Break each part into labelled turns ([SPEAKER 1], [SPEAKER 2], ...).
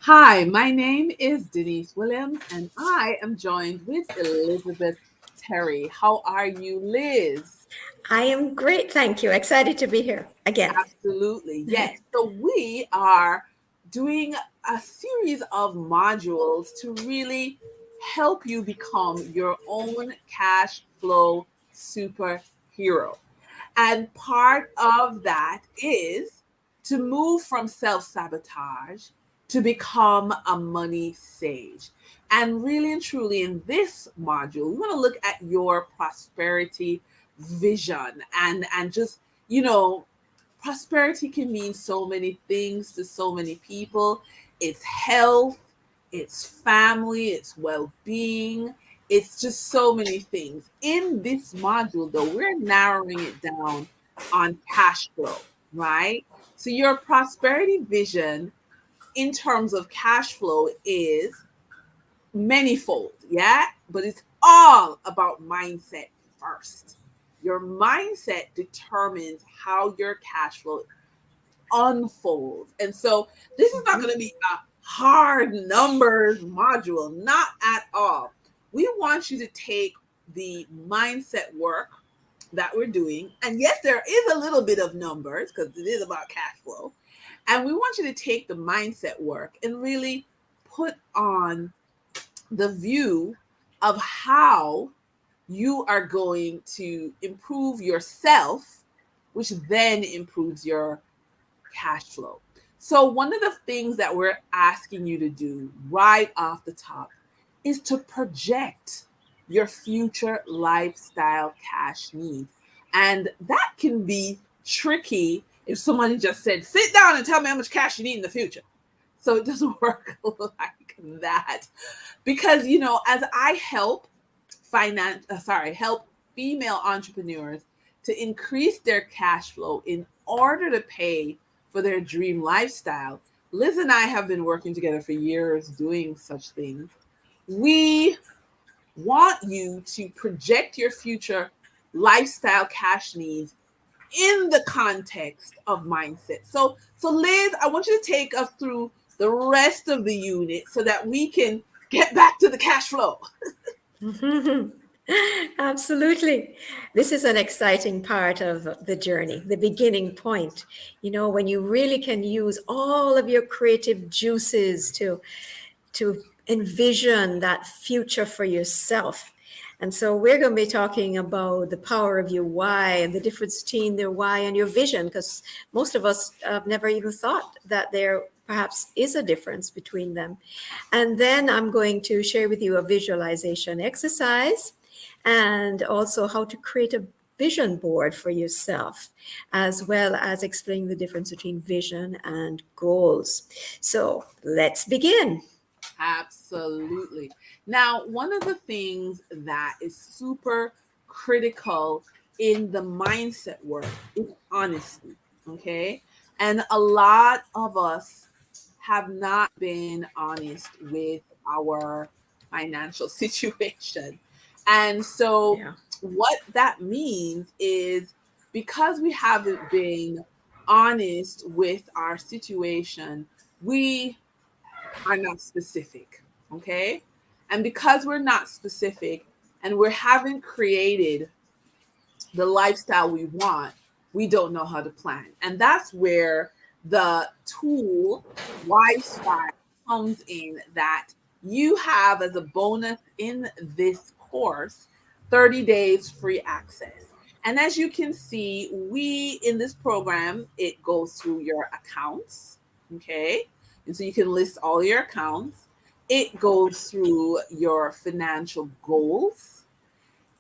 [SPEAKER 1] Hi, my name is Denise Williams, and I am joined with Elizabeth Terry. How are you, Liz?
[SPEAKER 2] I am great, thank you. Excited to be here again.
[SPEAKER 1] Absolutely, yes. So, we are doing a series of modules to really help you become your own cash flow superhero. And part of that is to move from self sabotage to become a money sage. And really and truly, in this module, we want to look at your prosperity vision and just, you know, prosperity can mean so many things to so many people. It's health, it's family, it's well being, it's just so many things. In this module, though, we're narrowing it down on cash flow, right? So, your prosperity vision in terms of cash flow is manyfold, yeah? But it's all about mindset first. Your mindset determines how your cash flow unfolds. And so this is not
[SPEAKER 2] Mhm.
[SPEAKER 1] going to be a hard numbers module, not at all. We want you to take the mindset work that we're doing. And yes, there is a little bit of numbers because it is about cash flow. And we want you to take the mindset work and really put on the view of how you are going to improve yourself, which then improves your cash flow. So, one of the things that we're asking you to do right off the top is to project your future lifestyle cash needs. And that can be tricky if someone just said, sit down and tell me how much cash you need in the future. So, it doesn't work like that. Because, as I help female entrepreneurs to increase their cash flow in order to pay for their dream lifestyle. Liz and I have been working together for years doing such things. We want you to project your future lifestyle cash needs in the context of mindset. So Liz, I want you to take us through the rest of the unit so that we can get back to the cash flow.
[SPEAKER 2] Absolutely. This is an exciting part of the journey, the beginning point. When you really can use all of your creative juices to envision that future for yourself. And so we're going to be talking about the power of your why and the difference between their why and your vision, because most of us have never even thought that there perhaps is a difference between them. And then I'm going to share with you a visualization exercise and also how to create a vision board for yourself, as well as explaining the difference between vision and goals. So let's begin.
[SPEAKER 1] Absolutely. Now, one of the things that is super critical in the mindset work is honesty. Okay. And a lot of us have not been honest with our financial situation. And so,
[SPEAKER 2] Yeah.
[SPEAKER 1] what that means is because we haven't been honest with our situation, we are not specific. Okay. And because we're not specific and we haven't created the lifestyle we want, we don't know how to plan. And that's where the tool lifestyle comes in, that you have as a bonus in this course 30 days free access. And as you can see, we in this program, it goes through your accounts. Okay. And so you can list all your accounts. It goes through your financial goals.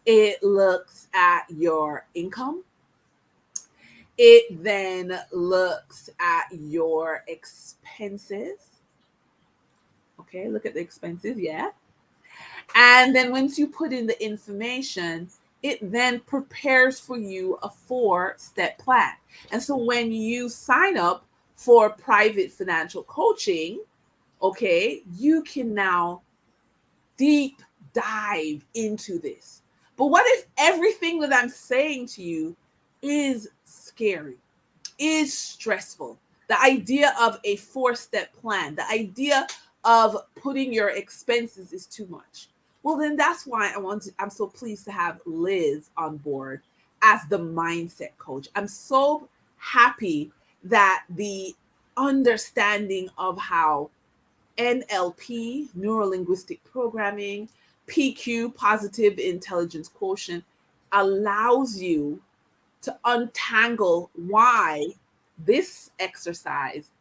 [SPEAKER 1] It looks at your income. It then looks at your expenses. Okay, look at the expenses, yeah. And then once you put in the information, it then prepares for you a 4-step plan. And so when you sign up for private financial coaching, okay, you can now deep dive into this. But what if everything that I'm saying to you is scary, is stressful? the idea of a 4-step plan, the idea of putting your expenses is too much. Well, then that's why I'm so pleased to have Liz on board as the mindset coach. I'm so happy that the understanding of how NLP, neuro linguistic programming, PQ, positive intelligence quotient, allows you to untangle why this exercise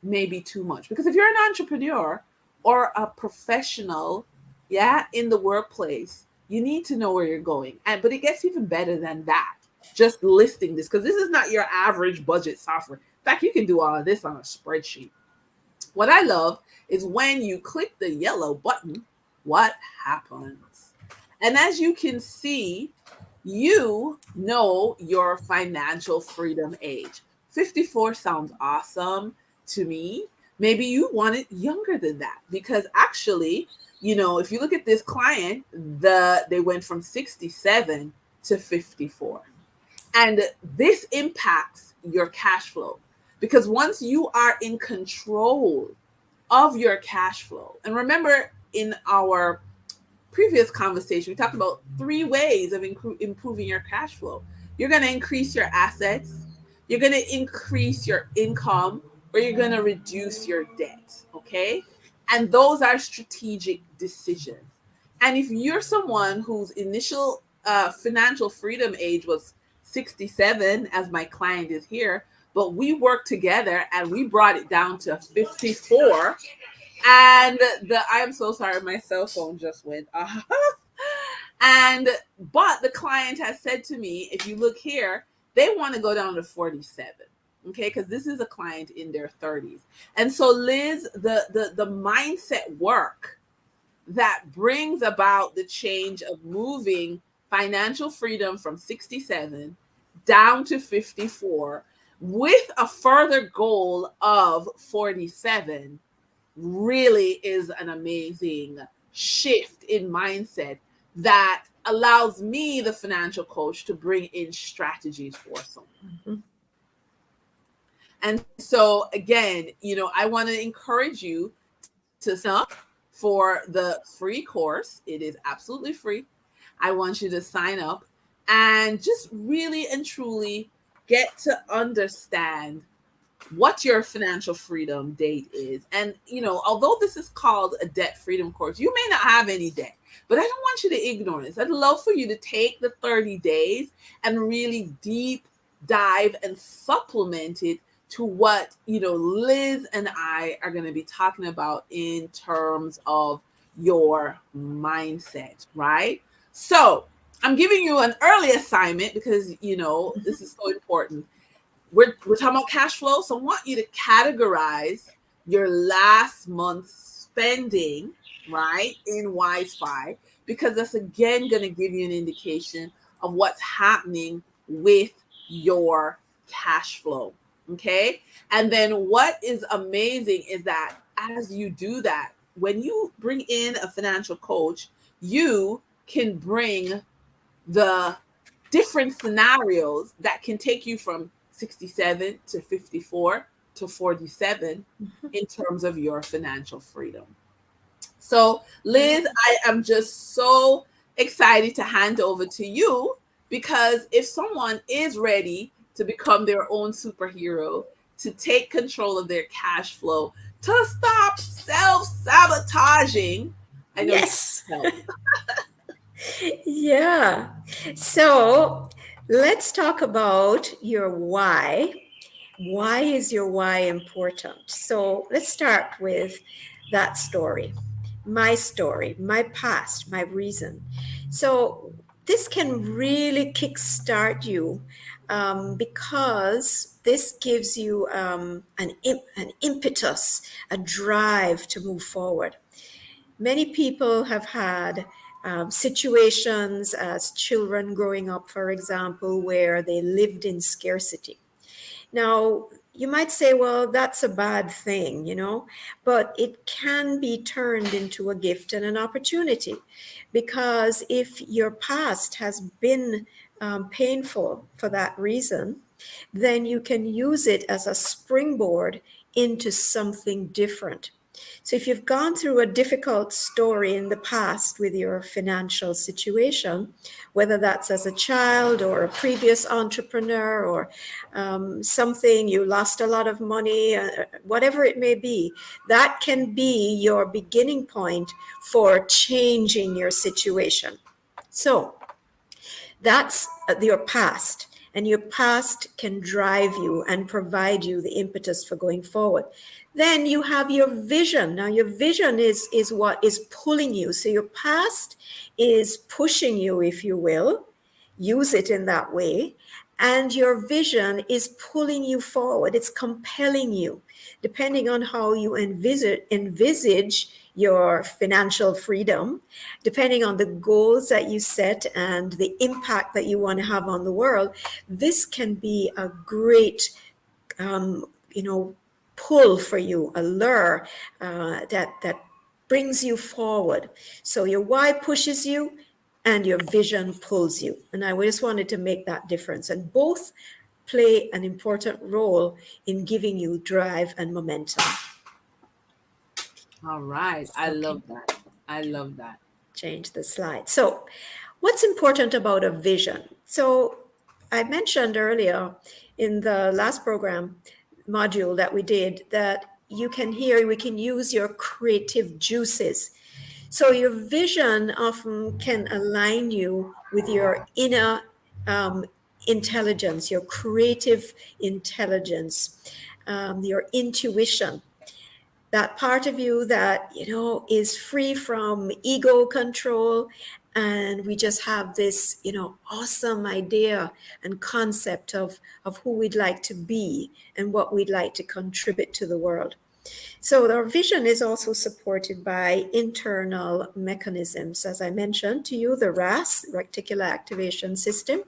[SPEAKER 1] may be too much. Because if you're an entrepreneur or a professional, yeah, in the workplace, you need to know where you're going. And but it gets even better than that. Just listing this, because this is not your average budget software. In fact, you can do all of this on a spreadsheet. What I love is when you click the yellow button, what happens? And as you can see, you know your financial freedom age. 54 sounds awesome to me. Maybe you want it younger than that, because actually, if you look at this client, they went from 67 to 54. And this impacts your cash flow, because once you are in control of your cash flow, and remember in our previous conversation, we talked about 3 ways of improving your cash flow. You're going to increase your assets, you're going to increase your income, or you're going to reduce your debt. Okay. And those are strategic decisions. And if you're someone whose initial financial freedom age was 67, as my client is here, but we worked together and we brought it down to 54, and I am so sorry, my cell phone just went off. And but the client has said to me, if you look here, they want to go down to 47. Okay, because this is a client in their 30s. And so Liz, the mindset work that brings about the change of moving financial freedom from 67 down to 54 with a further goal of 47 really is an amazing shift in mindset that allows me, the financial coach, to bring in strategies for someone.
[SPEAKER 2] Mhm.
[SPEAKER 1] And so, again, I want to encourage you to sign up for the free course. It is absolutely free. I want you to sign up and just really and truly get to understand what your financial freedom date is. And, although this is called a debt freedom course, you may not have any debt, but I don't want you to ignore this. I'd love for you to take the 30 days and really deep dive and supplement it to what, Liz and I are going to be talking about in terms of your mindset, right? So I'm giving you an early assignment because, this is so important. We're talking about cash flow. So I want you to categorize your last month's spending, right, in WiseFi, because that's again going to give you an indication of what's happening with your cash flow. Okay. And then what is amazing is that as you do that, when you bring in a financial coach, you can bring the different scenarios that can take you from 67 to 54 to 47 in terms of your financial freedom. So, Liz, I am just so excited to hand over to you, because if someone is ready to become their own superhero, to take control of their cash flow, to stop self sabotaging, I know you
[SPEAKER 2] Yes.
[SPEAKER 1] can help.
[SPEAKER 2] Yeah. So let's talk about your why. Why is your why important? So let's start with that story, my past, my reason. So this can really kickstart you, because this gives you an impetus, a drive to move forward. Many people have had situations as children growing up, for example, where they lived in scarcity. Now, you might say, well, that's a bad thing, but it can be turned into a gift and an opportunity, because if your past has been painful for that reason, then you can use it as a springboard into something different. So if you've gone through a difficult story in the past with your financial situation, whether that's as a child or a previous entrepreneur or something, you lost a lot of money, whatever it may be, that can be your beginning point for changing your situation. So that's your past. And your past can drive you and provide you the impetus for going forward. Then you have your vision. Now, your vision is what is pulling you. So your past is pushing you, if you will, use it in that way. And your vision is pulling you forward. It's compelling you, depending on how you envisage your financial freedom, depending on the goals that you set and the impact that you want to have on the world. This can be a great, you know, pull for you, a lure that brings you forward. So your why pushes you and your vision pulls you. And I just wanted to make that difference. And both play an important role in giving you drive and momentum.
[SPEAKER 1] All right. I
[SPEAKER 2] Okay,
[SPEAKER 1] love that. I love that.
[SPEAKER 2] change the slide. So what's important about a vision? So I mentioned earlier in the last program module that we did that we can use your creative juices. So your vision often can align you with your inner um, intelligence, your creative intelligence, your intuition, that part of you that, is free from ego control. And we just have this, awesome idea and concept of who we'd like to be and what we'd like to contribute to the world. So our vision is also supported by internal mechanisms, as I mentioned to you, the RAS, reticular activation system.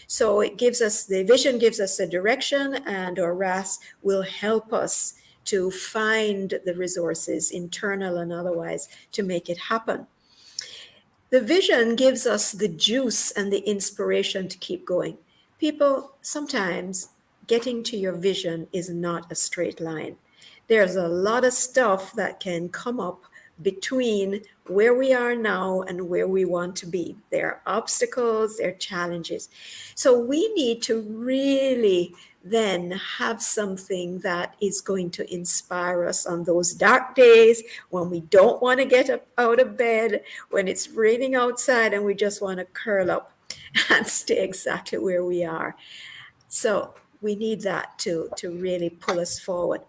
[SPEAKER 2] So the vision gives us a direction, and our RAS will help us to find the resources, internal and otherwise, to make it happen. The vision gives us the juice and the inspiration to keep going. People, sometimes getting to your vision is not a straight line. There's a lot of stuff that can come up between where we are now and where we want to be. There are obstacles, there are challenges. So we need to really then have something that is going to inspire us on those dark days when we don't want to get up out of bed, when it's raining outside and we just want to curl up and stay exactly where we are. So we need that to really pull us forward.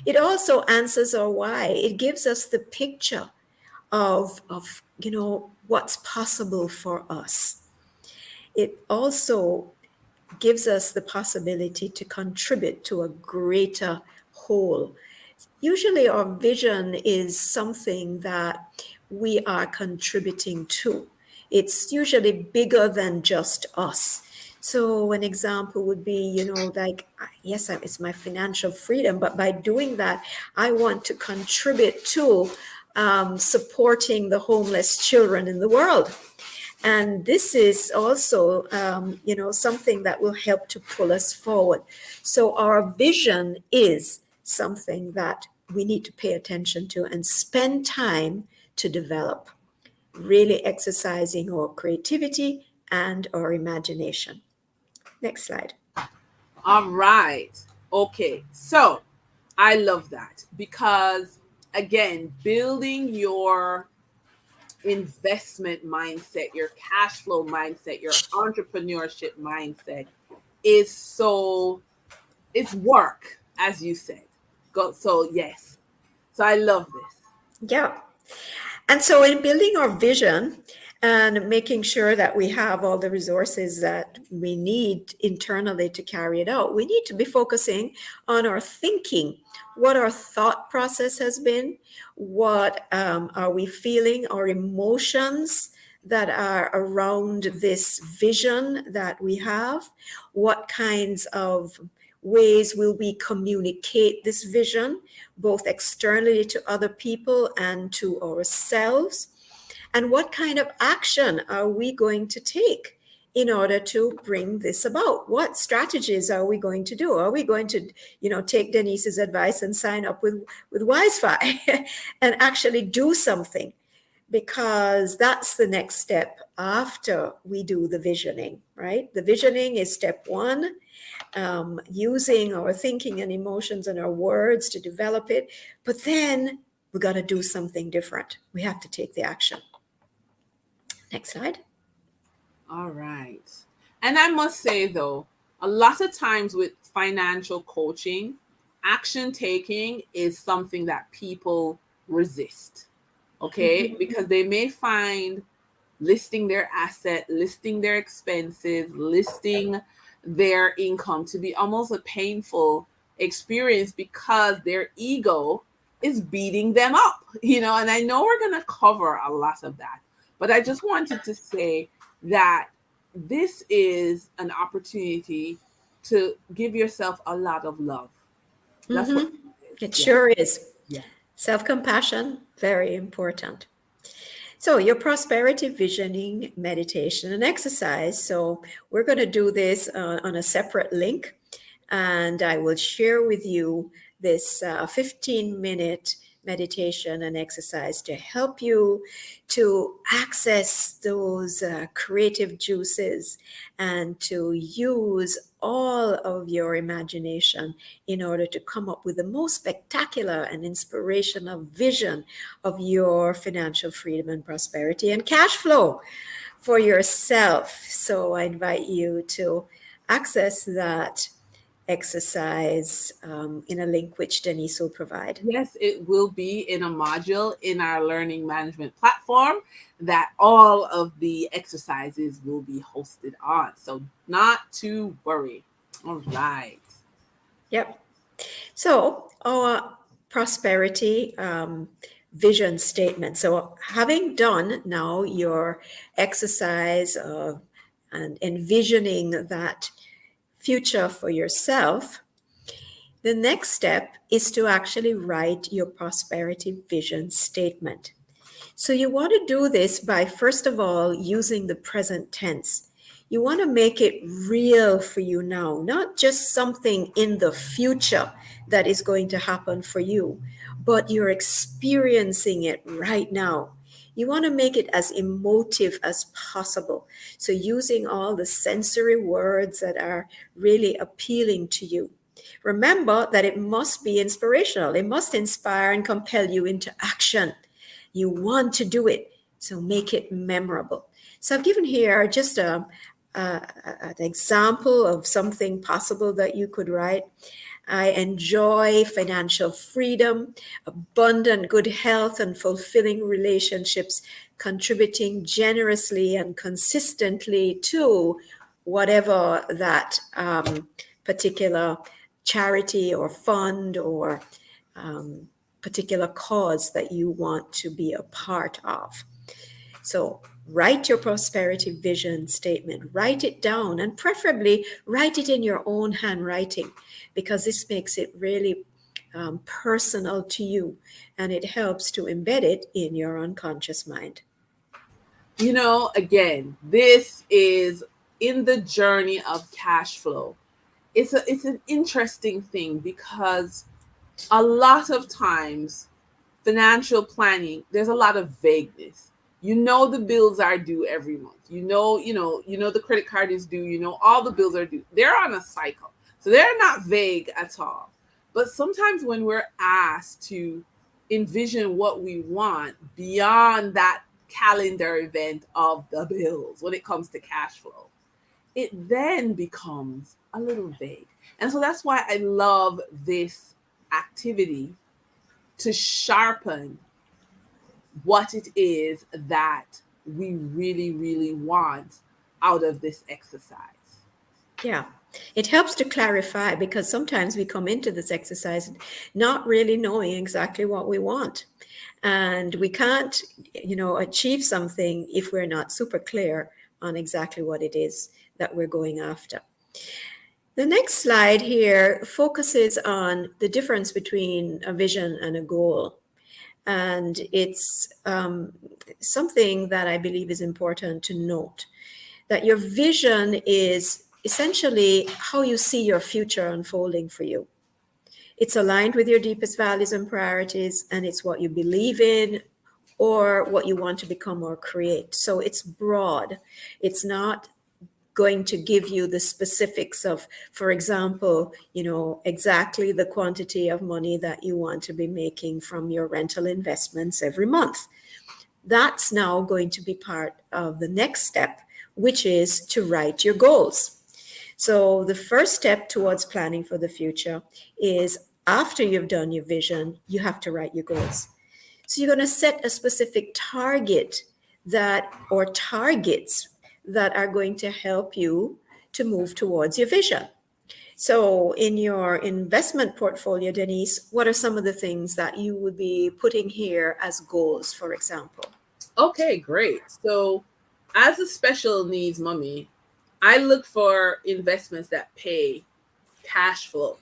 [SPEAKER 2] It also answers our why. It gives us the picture of what's possible for us. It also gives us the possibility to contribute to a greater whole. Usually our vision is something that we are contributing to. It's usually bigger than just us. So an example would be, like, yes, it's my financial freedom, but by doing that, I want to contribute to supporting the homeless children in the world. And this is also, something that will help to pull us forward. So our vision is something that we need to pay attention to and spend time to develop, really exercising our creativity and our imagination. Next slide.
[SPEAKER 1] All right. Okay. So I love that because, again, building your investment mindset, your cash flow mindset, your entrepreneurship mindset is it's work, as you said. So yes. So I love this.
[SPEAKER 2] Yeah. And so in building our vision and making sure that we have all the resources that we need internally to carry it out, we need to be focusing on our thinking, what our thought process has been, what are we feeling, our emotions that are around this vision that we have, what kinds of ways will we communicate this vision, both externally to other people and to ourselves, and what kind of action are we going to take in order to bring this about? What strategies are we going to do? Are we going to, take Dennise's advice and sign up with Wi-Fi and actually do something? Because that's the next step after we do the visioning, right? The visioning is step one, using our thinking and emotions and our words to develop it. But then we got to do something different. We have to take the action. Next slide.
[SPEAKER 1] All right. And I must say, though, a lot of times with financial coaching, action taking is something that people resist, okay? Because they may find listing their asset, listing their expenses, listing their income to be almost a painful experience because their ego is beating them up, and I know we're going to cover a lot of that. But I just wanted to say that this is an opportunity to give yourself a lot of love. That's what it is.
[SPEAKER 2] It
[SPEAKER 1] Yeah.
[SPEAKER 2] sure is.
[SPEAKER 1] Yeah.
[SPEAKER 2] Self-compassion, very important. So your prosperity visioning meditation and exercise. So we're going to do this on a separate link, and I will share with you this 15-minute meditation and exercise to help you to access those creative juices and to use all of your imagination in order to come up with the most spectacular and inspirational vision of your financial freedom and prosperity and cash flow for yourself. So I invite you to access that exercise in a link which Dennise will provide.
[SPEAKER 1] Yes, it will be in a module in our learning management platform that all of the exercises will be hosted on. So, not to worry. All right.
[SPEAKER 2] Yep. So our prosperity vision statement. So having done now your exercise and envisioning that future for yourself, the next step is to actually write your prosperity vision statement. So you want to do this by, first of all, using the present tense. You want to make it real for you now, not just something in the future that is going to happen for you, but you're experiencing it right now. You want to make it as emotive as possible. So using all the sensory words that are really appealing to you. Remember that it must be inspirational. It must inspire and compel you into action. You want to do it, so make it memorable. So I've given here just an example of something possible that you could write. I enjoy financial freedom, abundant good health, and fulfilling relationships, contributing generously and consistently to whatever that particular charity or fund or particular cause that you want to be a part of. So write your prosperity vision statement, write it down, and preferably write it in your own handwriting, because this makes it really personal to you, and it helps to embed it in your unconscious mind.
[SPEAKER 1] Again, this is in the journey of cash flow. It's an interesting thing because a lot of times financial planning, there's a lot of vagueness. The bills are due every month. The credit card is due, all the bills are due. They're on a cycle. So they're not vague at all. But sometimes when we're asked to envision what we want beyond that calendar event of the bills when it comes to cash flow, it then becomes a little vague. And so that's why I love this activity to sharpen what it is that we really, really want out of this exercise.
[SPEAKER 2] Yeah, it helps to clarify, because sometimes we come into this exercise not really knowing exactly what we want. And we can't, achieve something if we're not super clear on exactly what it is that we're going after. The next slide here focuses on the difference between a vision and a goal. And it's something that I believe is important to note, that your vision is essentially how you see your future unfolding for you. It's aligned with your deepest values and priorities, and it's what you believe in or what you want to become or create. So it's broad. It's not going to give you the specifics of, for example, exactly the quantity of money that you want to be making from your rental investments every month. That's now going to be part of the next step, which is to write your goals. So the first step towards planning for the future is, after you've done your vision, you have to write your goals. So you're going to set a specific target or targets that are going to help you to move towards your vision. So in your investment portfolio, Dennise, what are some of the things that you would be putting here as goals, for example?
[SPEAKER 1] Okay, great. So, as a special needs mommy, I look for investments that pay cash flow.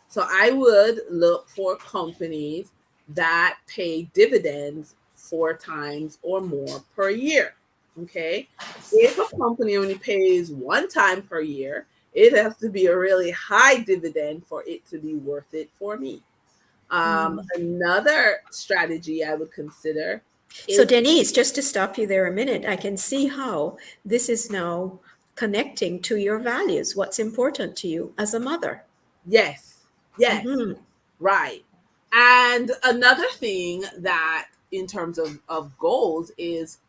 [SPEAKER 1] So, I would look for companies that pay dividends 4 times or more per year. Okay. If a company only pays 1 time per year, it has to be a really high dividend for it to be worth it for me. Another strategy I would consider
[SPEAKER 2] So,
[SPEAKER 1] is
[SPEAKER 2] Dennise, just to stop you there a minute, I can see how this is now connecting to your values, what's important to you as a mother.
[SPEAKER 1] yes, yes,
[SPEAKER 2] Hmm.
[SPEAKER 1] right. And another thing that, in terms of goals, is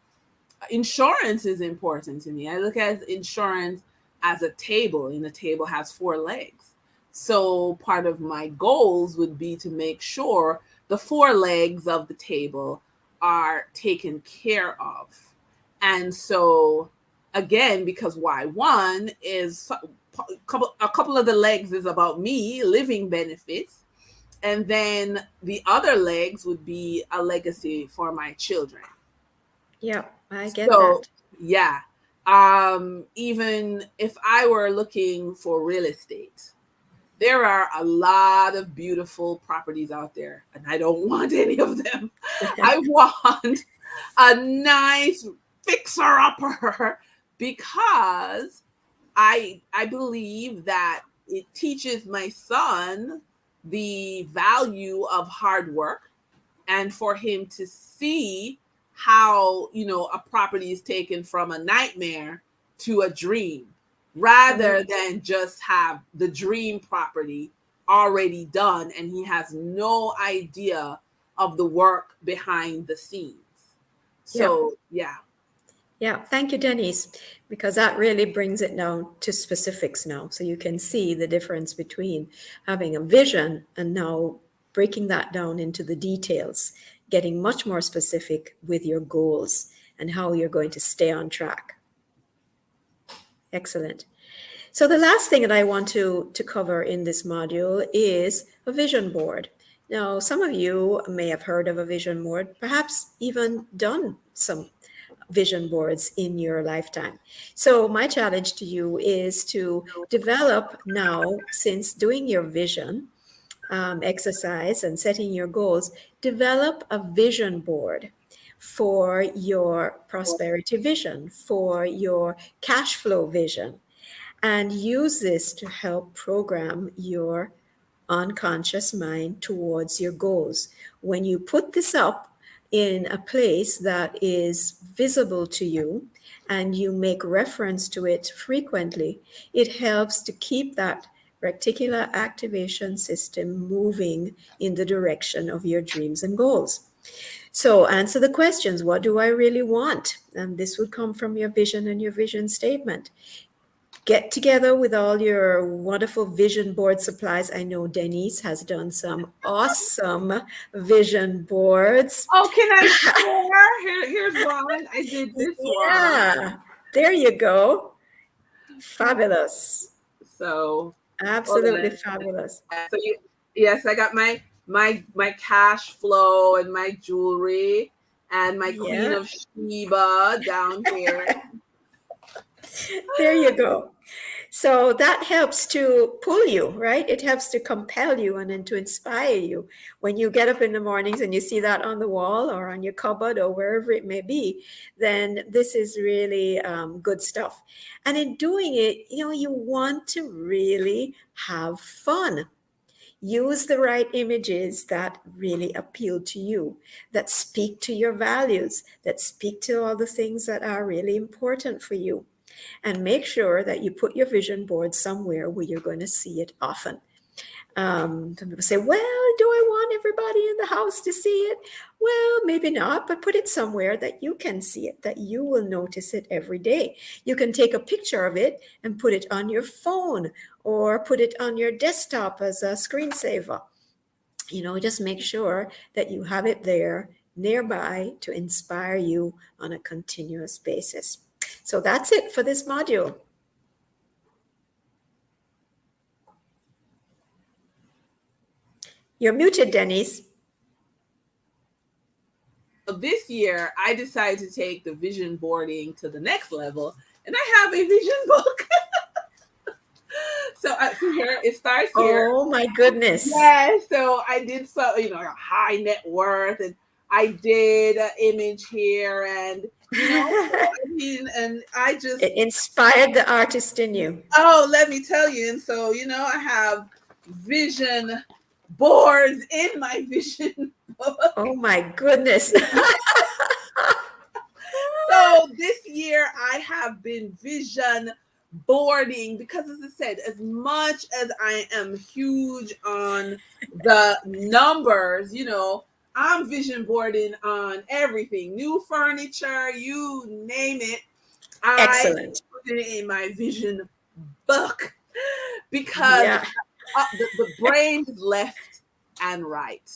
[SPEAKER 1] insurance is important to me. I look at insurance as a table, and the table has 4 legs. So part of my goals would be to make sure the 4 legs of the table are taken care of. And so, again, because why one is a couple of the legs is about me living benefits, and then the other legs would be a legacy for my children.
[SPEAKER 2] Yeah, I get
[SPEAKER 1] So,
[SPEAKER 2] that.
[SPEAKER 1] yeah. Even if I were looking for real estate, there are a lot of beautiful properties out there, and I don't want any of them. I want a nice fixer upper because I believe that it teaches my son the value of hard work, and for him to see how a property is taken from a nightmare to a dream, rather than just have the dream property already done and he has no idea of the work behind the scenes.
[SPEAKER 2] Yeah.
[SPEAKER 1] So yeah.
[SPEAKER 2] Yeah, thank you, Denise, because that really brings it down to specifics now. So you can see the difference between having a vision and now breaking that down into the details, getting much more specific with your goals and how you're going to stay on track. Excellent. So the last thing that I want to cover in this module is a vision board. Now, some of you may have heard of a vision board, perhaps even done some vision boards in your lifetime. So my challenge to you is to develop now, since doing your vision exercise and setting your goals, develop a vision board for your prosperity vision, for your cash flow vision, and use this to help program your unconscious mind towards your goals. When you put this up in a place that is visible to you and you make reference to it frequently, it helps to keep that reticular activation system moving in the direction of your dreams and goals. So answer the questions. What do I really want? And this would come from your vision and your vision statement. Get together with all your wonderful vision board supplies. I know Dennise has done some awesome vision boards.
[SPEAKER 1] Oh, can I share? Here's one. I did this one.
[SPEAKER 2] Yeah, there you go. Fabulous.
[SPEAKER 1] So hold
[SPEAKER 2] Absolutely
[SPEAKER 1] on.
[SPEAKER 2] fabulous.
[SPEAKER 1] Yeah, so yes, I got my cash flow and my jewelry and my Queen
[SPEAKER 2] Yeah,
[SPEAKER 1] of Sheba down here.
[SPEAKER 2] there you go. So that helps to pull you, right? It helps to compel you and then to inspire you. When you get up in the mornings and you see that on the wall or on your cupboard or wherever it may be, then this is really good stuff. And in doing it, you want to really have fun. Use the right images that really appeal to you, that speak to your values, that speak to all the things that are really important for you. And make sure that you put your vision board somewhere where you're going to see it often. Some people say, well, do I want everybody in the house to see it? Well, maybe not, but put it somewhere that you can see it, that you will notice it every day. You can take a picture of it and put it on your phone or put it on your desktop as a screensaver. Just make sure that you have it there nearby to inspire you on a continuous basis. So that's it for this module. You're muted, Dennise.
[SPEAKER 1] This year, I decided to take the vision boarding to the next level, and I have a vision book. So here it starts here.
[SPEAKER 2] Oh my goodness.
[SPEAKER 1] Yeah, so I did a high net worth, and I did an image here, and and I just
[SPEAKER 2] It inspired the artist in you.
[SPEAKER 1] let me tell you, and so I have vision boards in my vision book.
[SPEAKER 2] Oh my goodness.
[SPEAKER 1] So this year I have been vision boarding because, as I said, as much as I am huge on the numbers, I'm vision boarding on everything, new furniture, you name it. I
[SPEAKER 2] Excellent.
[SPEAKER 1] put it in my vision book because
[SPEAKER 2] Yeah,
[SPEAKER 1] the brain is left and right.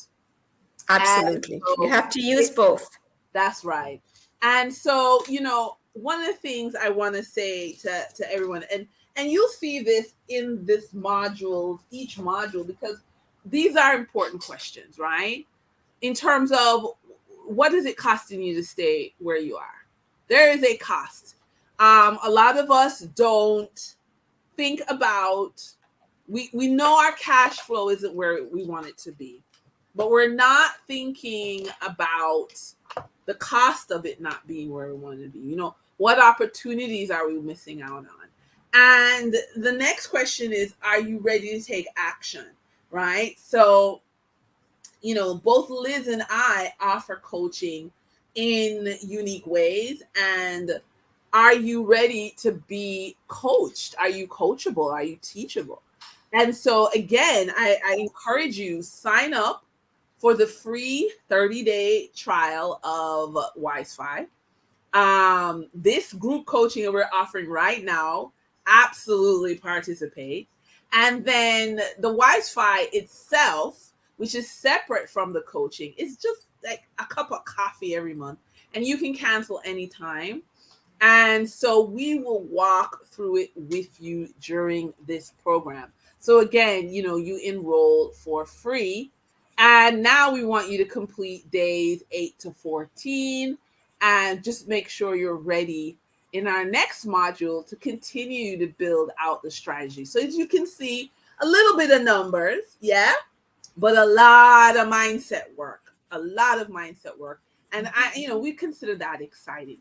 [SPEAKER 1] And
[SPEAKER 2] absolutely. You
[SPEAKER 1] so
[SPEAKER 2] have to use both.
[SPEAKER 1] that's right. And so, one of the things I want to say to everyone, and you'll see this in this module, each module, because these are important questions, right? In terms of what is it costing you to stay where you are? There is a cost. A lot of us don't think about, we know our cash flow isn't where we want it to be, but we're not thinking about the cost of it not being where we want to be. What opportunities are we missing out on? And the next question is, are you ready to take action? Right? So, both Liz and I offer coaching in unique ways. And are you ready to be coached? Are you coachable? Are you teachable? And so, again, I encourage you, sign up for the free 30-day trial of Wisefy. This group coaching that we're offering right now, absolutely participate. And then the Wisefy itself, which is separate from the coaching, is just like a cup of coffee every month, and you can cancel anytime. And so we will walk through it with you during this program. So again, you enroll for free. And now we want you to complete days 8 to 14 and just make sure you're ready in our next module to continue to build out the strategy. So as you can see, a little bit of numbers, yeah, but a lot of mindset work, And we consider that exciting.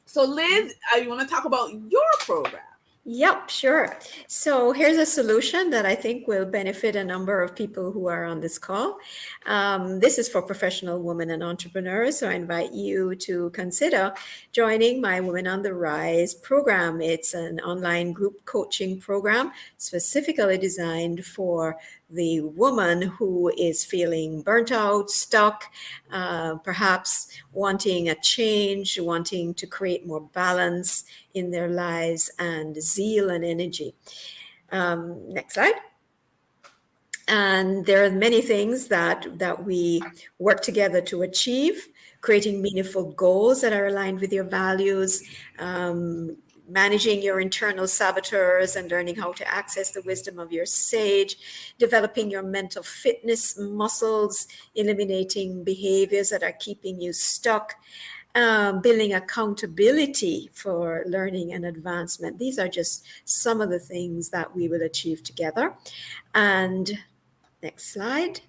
[SPEAKER 1] So Liz, you want to talk about your program?
[SPEAKER 2] Yep, sure. So here's a solution that I think will benefit a number of people who are on this call. This is for professional women and entrepreneurs. So I invite you to consider joining my Women on the Rise program. It's an online group coaching program specifically designed for the woman who is feeling burnt out, stuck, perhaps wanting a change, wanting to create more balance in their lives and zeal and energy. Next slide. And there are many things that we work together to achieve, creating meaningful goals that are aligned with your values, managing your internal saboteurs and learning how to access the wisdom of your sage, developing your mental fitness muscles, eliminating behaviors that are keeping you stuck, building accountability for learning and advancement. These are just some of the things that we will achieve together. And next slide.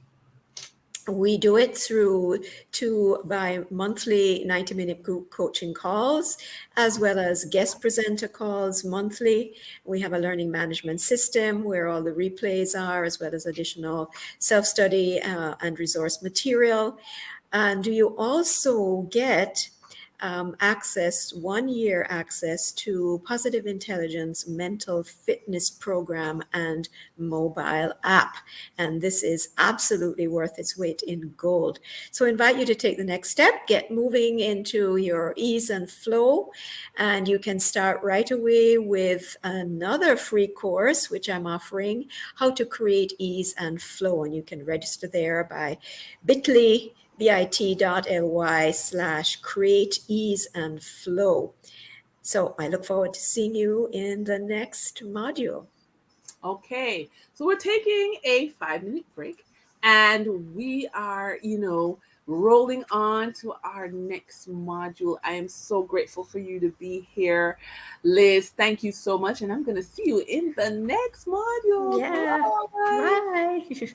[SPEAKER 2] We do it through two bi-monthly 90-minute group coaching calls, as well as guest presenter calls monthly. We have a learning management system where all the replays are, as well as additional self-study and resource material. And you also get access, 1 year access to Positive Intelligence mental fitness program and mobile app. And this is absolutely worth its weight in gold. So I invite you to take the next step, get moving into your ease and flow. And you can start right away with another free course, which I'm offering, How to Create Ease and Flow. And you can register there by bit.ly/create ease and flow. So I look forward to seeing you in the next module.
[SPEAKER 1] Okay, so we're taking a 5 minute break and we are, rolling on to our next module. I am so grateful for you to be here, Liz. Thank you so much. And I'm going to see you in the next module.
[SPEAKER 2] Yeah.
[SPEAKER 1] Bye.
[SPEAKER 2] Bye.